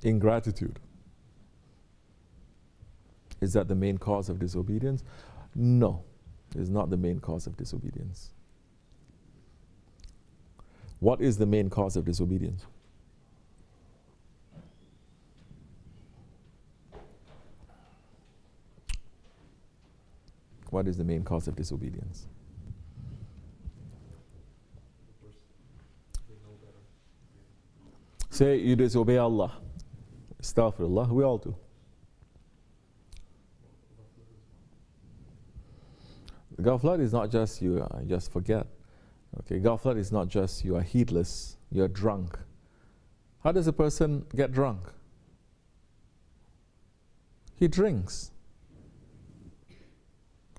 Ingratitude. Is that the main cause of disobedience? No, it is not the main cause of disobedience. What is the main cause of disobedience? What is the main cause of disobedience? Say you disobey Allah. Astaghfirullah, we all do. Ghaflat is not just you just forget. Okay, ghaflat is not just you are heedless, you are drunk. How does a person get drunk? He drinks.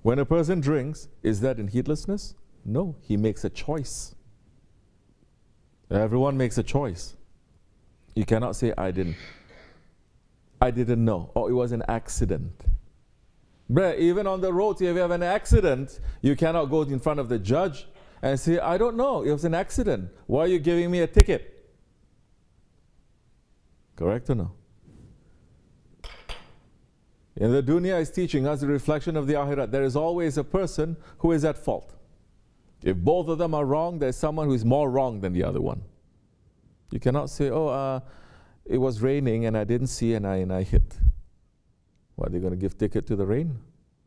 When a person drinks, is that in heedlessness? No, he makes a choice. Everyone makes a choice. You cannot say, I didn't know, or it was an accident. But even on the road, if you have an accident, you cannot go in front of the judge and say, I don't know, it was an accident. Why are you giving me a ticket? Correct or no? And the dunya is teaching us the reflection of the akhirat. There is always a person who is at fault. If both of them are wrong, there's someone who is more wrong than the other one. You cannot say, it was raining and I didn't see and I hit. What, are they going to give ticket to the rain?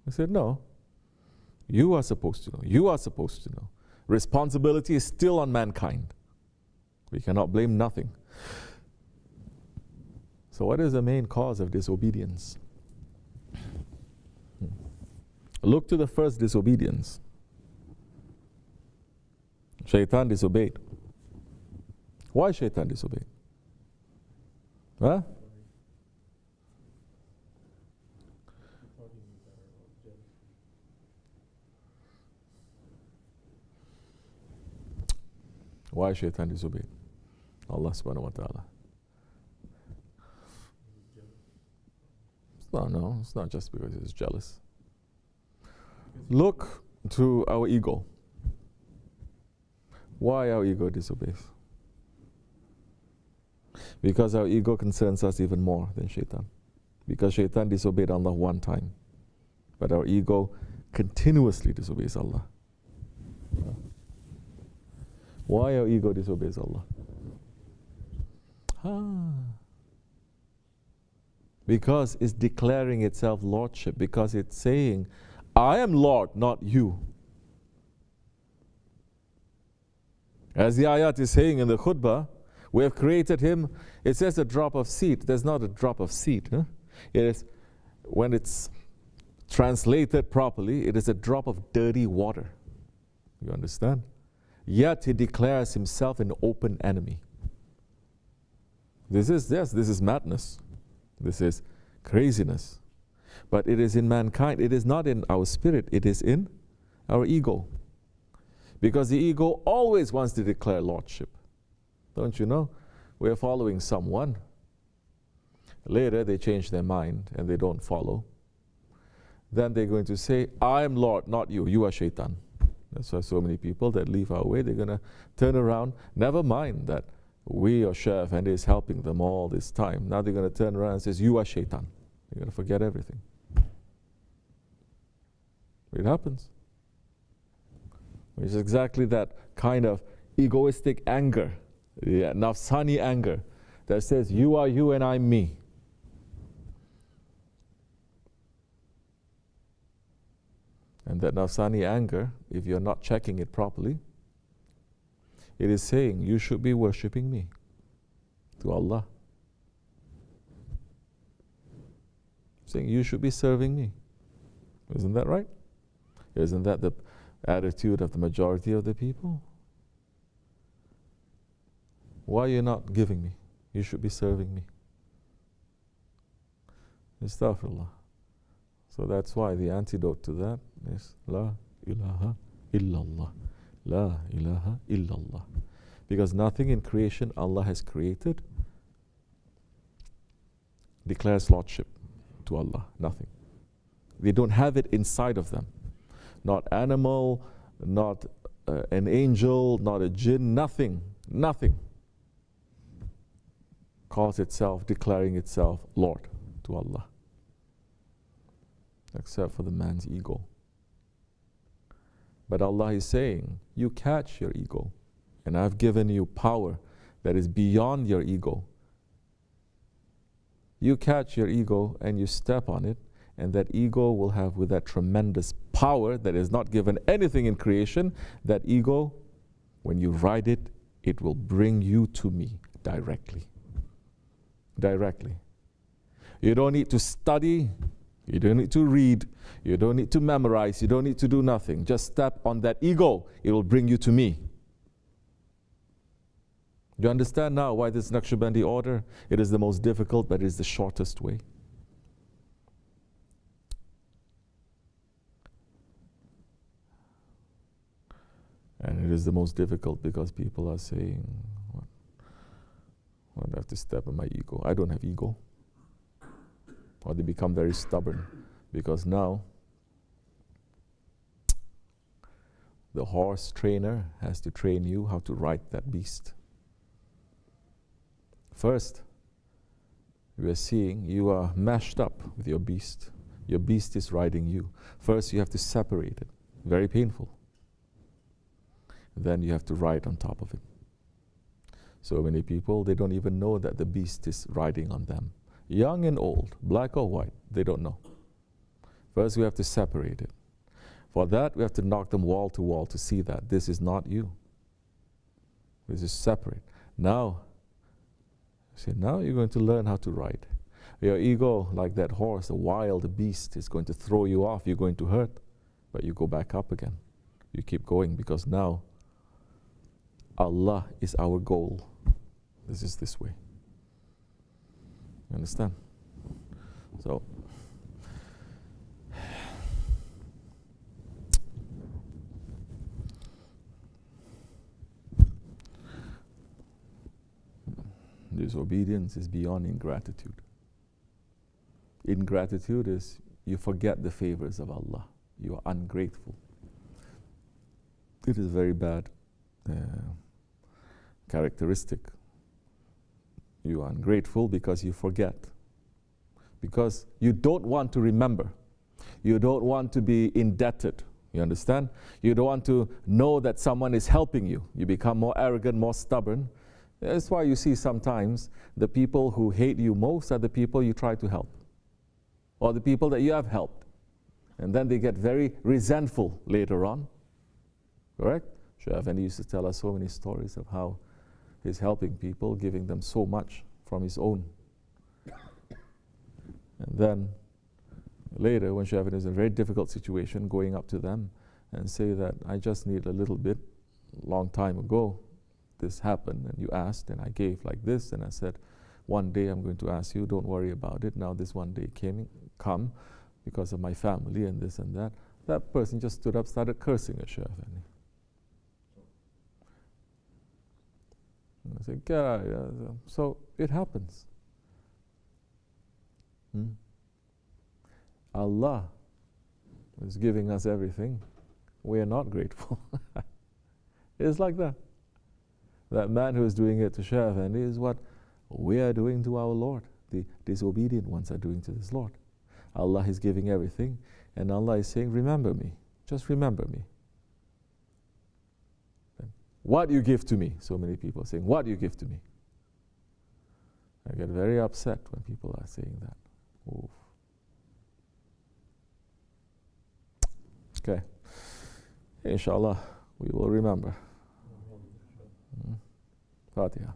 I said, no. You are supposed to know. You are supposed to know. Responsibility is still on mankind. We cannot blame nothing. So what is the main cause of disobedience? Look to the first disobedience. Shaitan disobeyed. Why Shaitan disobeyed? Huh? Why Shaitan disobeyed? Allah subhanahu wa ta'ala. No, it's not just because he's jealous. Look to our ego. Why our ego disobeys? Because our ego concerns us even more than Shaitan. Because Shaitan disobeyed Allah one time, but our ego continuously disobeys Allah. Why our ego disobeys Allah? Because it's declaring itself lordship, because it's saying, I am Lord, not you. As the ayat is saying in the khutbah, we have created him, it says a drop of seed. There's not a drop of seed. Huh? It is, when it's translated properly, it is a drop of dirty water. You understand? Yet he declares himself an open enemy. This is madness. This is craziness. But it is in mankind. It is not in our spirit. It is in our ego. Because the ego always wants to declare lordship. Don't you know? We are following someone. Later they change their mind and they don't follow. Then they're going to say, I am Lord, not you. You are Shaitan. That's why so many people that leave our way, they're going to turn around. Never mind that we or Shaykh Effendi is helping them all this time. Now they're going to turn around and say, you are Shaitan. They're going to forget everything. It happens. It's exactly that kind of egoistic anger, nafsani anger, that says, you are you and I'm me. And that nafsani anger, if you're not checking it properly, it is saying, you should be worshipping me to Allah. Saying, you should be serving me. Isn't that right? Isn't that the attitude of the majority of the people? Why are you not giving me? You should be serving me. Astaghfirullah. So that's why the antidote to that is La ilaha illallah. La ilaha illallah. Because nothing in creation Allah has created declares lordship to Allah. Nothing. They don't have it inside of them. Not animal, not an angel, not a jinn, nothing. Nothing. calls itself, declaring itself Lord to Allah, except for the man's ego. But Allah is saying, you catch your ego, and I've given you power that is beyond your ego. You catch your ego and you step on it, and that ego will have, with that tremendous power that is not given anything in creation, that ego, when you ride it, it will bring you to me directly. Directly. You don't need to study, you don't need to read, you don't need to memorize, you don't need to do nothing. Just step on that ego, it will bring you to me. Do you understand now why this Nakshibendi order? It is the most difficult, but it is the shortest way. And it is the most difficult because people are saying, I have to step on my ego. I don't have ego. Or they become very stubborn because now the horse trainer has to train you how to ride that beast. First, you are seeing you are mashed up with your beast. Your beast is riding you. First, you have to separate it. Very painful. Then you have to ride on top of it. So many people, they don't even know that the beast is riding on them. Young and old, black or white, they don't know. First, we have to separate it. For that, we have to knock them wall to wall to see that this is not you. This is separate. Now, see, now you're going to learn how to ride. Your ego, like that horse, a wild beast, is going to throw you off. You're going to hurt, but you go back up again. You keep going because now Allah is our goal. This is this way. You understand? So, disobedience is beyond ingratitude. Ingratitude is you forget the favors of Allah. You are ungrateful. It is very bad characteristic. You are ungrateful because you forget. Because you don't want to remember. You don't want to be indebted. You understand? You don't want to know that someone is helping you. You become more arrogant, more stubborn. That's why you see sometimes the people who hate you most are the people you try to help, or the people that you have helped. And then they get very resentful later on. Correct? Shaykh Effendi used to tell us so many stories of how he's helping people, giving them so much from his own. And then later, when Shaykh Effendi is in a very difficult situation, going up to them and say that I just need a little bit, long time ago, this happened, and you asked, and I gave like this, and I said, one day I'm going to ask you, don't worry about it. Now this one day come because of my family and this and that. That person just stood up, started cursing at Shaykh Effendi. And I said, get out of here. So it happens. Allah is giving us everything. We are not grateful. It's like that. That man who is doing it to Shaykh Effendi is what we are doing to our Lord. The disobedient ones are doing to this Lord. Allah is giving everything, and Allah is saying, remember me. Just remember me. What you give to me? So many people are saying, what you give to me? I get very upset when people are saying that. Oof. Okay. Inshallah, we will remember. Fatiha.